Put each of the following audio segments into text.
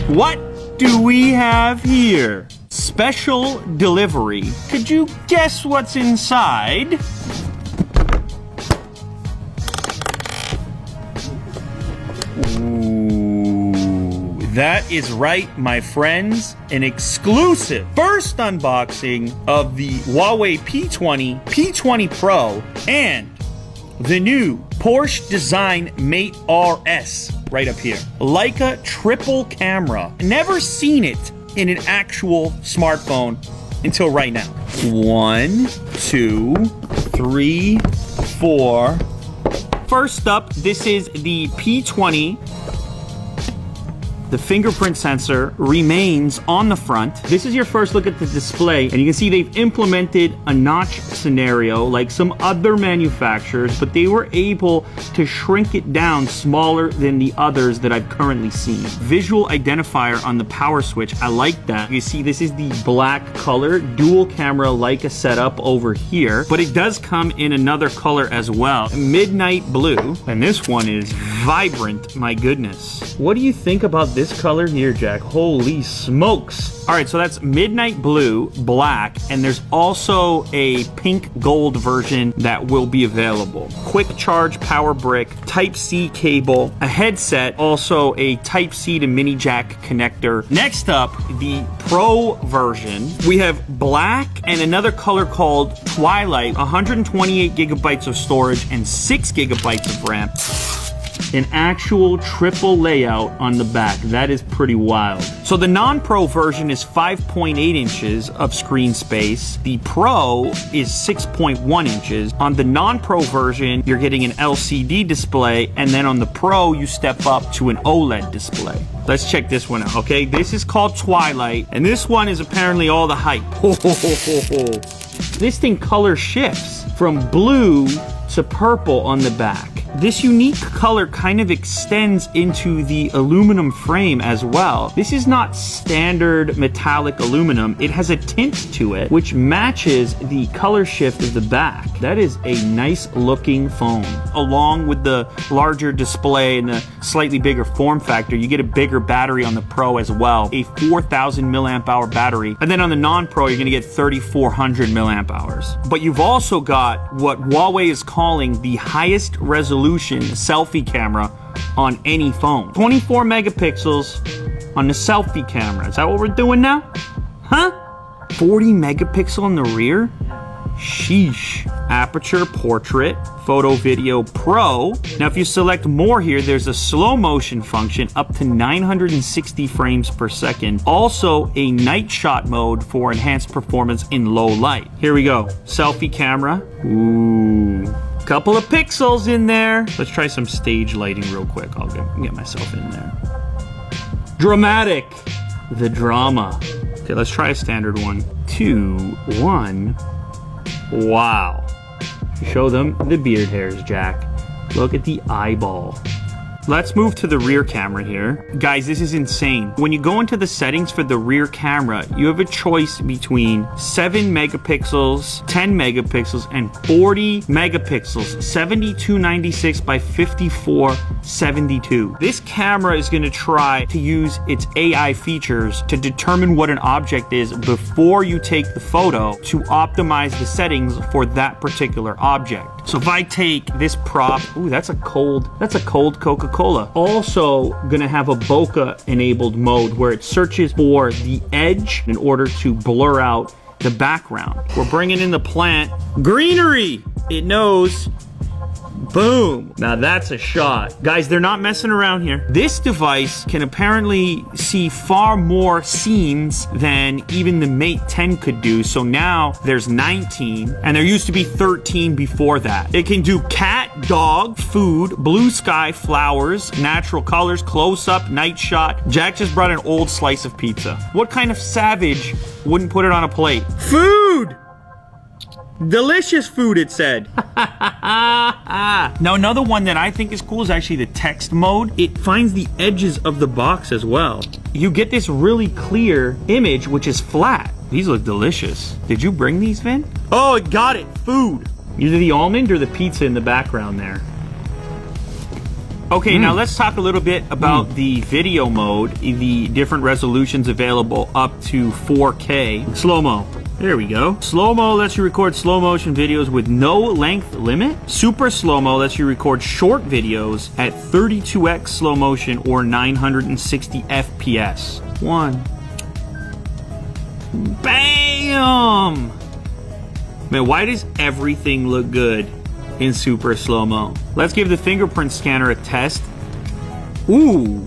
What do we have here? Special delivery. Could you guess what's inside? Ooh, that is right, my friends. An exclusive first unboxing of the Huawei P20, P20 Pro, and the new Porsche Design Mate RS right up here. Leica triple camera. Never seen it in an actual smartphone until right now. 1, 2, 3, 4. First up, this is the P20. The fingerprint sensor remains on the front. This is your first look at the display, and you can see they've implemented a notch scenario like some other manufacturers, but they were able to shrink it down smaller than the others that I've currently seen. Visual identifier on the power switch, I like that. You see this is the black color, dual camera Leica setup over here, but it does come in another color as well, midnight blue, and this one is vibrant, my goodness. What do you think about this color here, Jack? Holy smokes. All right, so that's midnight blue, black, and there's also a pink gold version that will be available. Quick charge power brick, Type-C cable, a headset, also a Type-C to mini jack connector. Next up, the Pro version. We have black and another color called Twilight, 128 gigabytes of storage and 6 gigabytes of RAM. An actual triple layout on the back. That is pretty wild. So the non-Pro version is 5.8 inches of screen space. The Pro is 6.1 inches. On the non-Pro version, you're getting an LCD display, and then on the Pro, you step up to an OLED display. Let's check this one out, okay? This is called Twilight, and this one is apparently all the hype. This thing color shifts from blue to purple on the back. This unique color kind of extends into the aluminum frame as well. This is not standard metallic aluminum. It has a tint to it, which matches the color shift of the back. That is a nice looking phone. Along with the larger display and the slightly bigger form factor, you get a bigger battery on the Pro as well, a 4,000 milliamp hour battery. And then on the non-Pro, you're gonna get 3,400 milliamp hours. But you've also got what Huawei is calling the highest resolution selfie camera on any phone. 24 megapixels on the selfie camera. Is that what we're doing now? Huh? 40 megapixel in the rear? Sheesh. Aperture Portrait, Photo Video Pro. Now if you select more here, there's a slow motion function up to 960 frames per second. Also a night shot mode for enhanced performance in low light. Here we go. Selfie camera. Ooh. Couple of pixels in there. Let's try some stage lighting real quick. I'll get myself in there. Dramatic. The drama. Okay, let's try a standard one. 2, 1. Wow. Show them the beard hairs, Jack. Look at the eyeball. Let's move to the rear camera here. Guys, this is insane. When you go into the settings for the rear camera, you have a choice between 7 megapixels, 10 megapixels, and 40 megapixels, 7296 by 5472. This camera is going to try to use its AI features to determine what an object is before you take the photo to optimize the settings for that particular object. So if I take this prop, ooh, that's a cold Coca-Cola. Also gonna have a bokeh enabled mode where it searches for the edge in order to blur out the background. We're bringing in the plant greenery. It knows. Boom. Now that's a shot. Guys, they're not messing around here. This device can apparently see far more scenes than even the Mate 10 could do. So now there's 19, and there used to be 13 before that. It can do cat, dog, food, blue sky, flowers, natural colors, close-up, night shot. Jack just brought an old slice of pizza. What kind of savage wouldn't put it on a plate? Food! Delicious food, it said. Now, another one that I think is cool is actually the text mode. It finds the edges of the box as well. You get this really clear image, which is flat. These look delicious. Did you bring these, Vin? Oh, it got it. Food. Either the almond or the pizza in the background there. Okay, now let's talk a little bit about the video mode, the different resolutions available up to 4K. Slow-mo. There we go. Slow-mo lets you record slow motion videos with no length limit. Super slow-mo lets you record short videos at 32x slow motion or 960 FPS. One. Bam! Man, why does everything look good in super slow-mo? Let's give the fingerprint scanner a test. Ooh.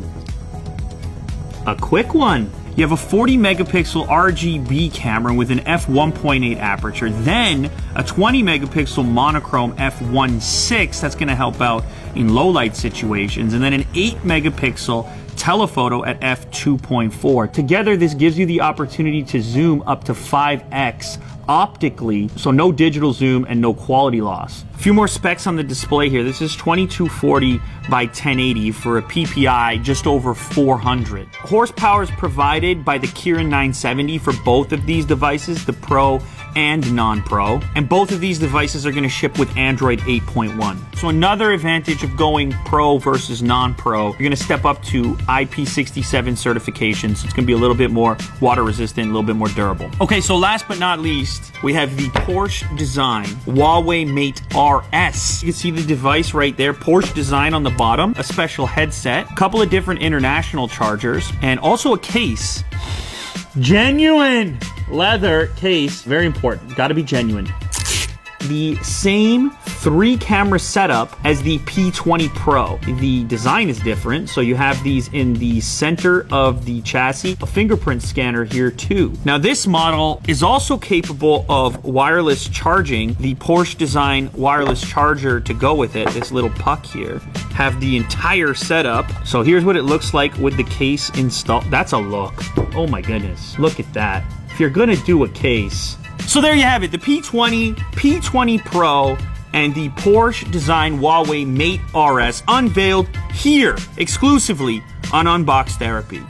A quick one. You have a 40 megapixel RGB camera with an f1.8 aperture, then a 20 megapixel monochrome f1.6 that's going to help out in low light situations, and then an 8 megapixel telephoto at f2.4. Together, this gives you the opportunity to zoom up to 5x optically, so no digital zoom and no quality loss. A few more specs on the display here. This is 2240 by 1080 for a PPI just over 400. Horsepower is provided by the Kirin 970 for both of these devices, the Pro and non-Pro, and both of these devices are going to ship with Android 8.1. So another advantage of going Pro versus non-Pro, you're going to step up to IP67 certification, so it's going to be a little bit more water resistant, a little bit more durable. Okay, so last but not least, we have the Porsche design Huawei Mate RS. You can see the device right there, Porsche design on the bottom, a special headset, a couple of different international chargers, and also a case. Genuine leather case, very important, gotta be genuine. The same 3-camera setup as the P20 Pro. The design is different, so you have these in the center of the chassis, a fingerprint scanner here too. Now this model is also capable of wireless charging. The Porsche design wireless charger to go with it, this little puck here, have the entire setup. So here's what it looks like with the case installed. That's a look. Oh my goodness, look at that. If you're gonna do a case. So there you have it, the P20, P20 Pro, and the Porsche design Huawei Mate RS unveiled here exclusively on Unbox Therapy.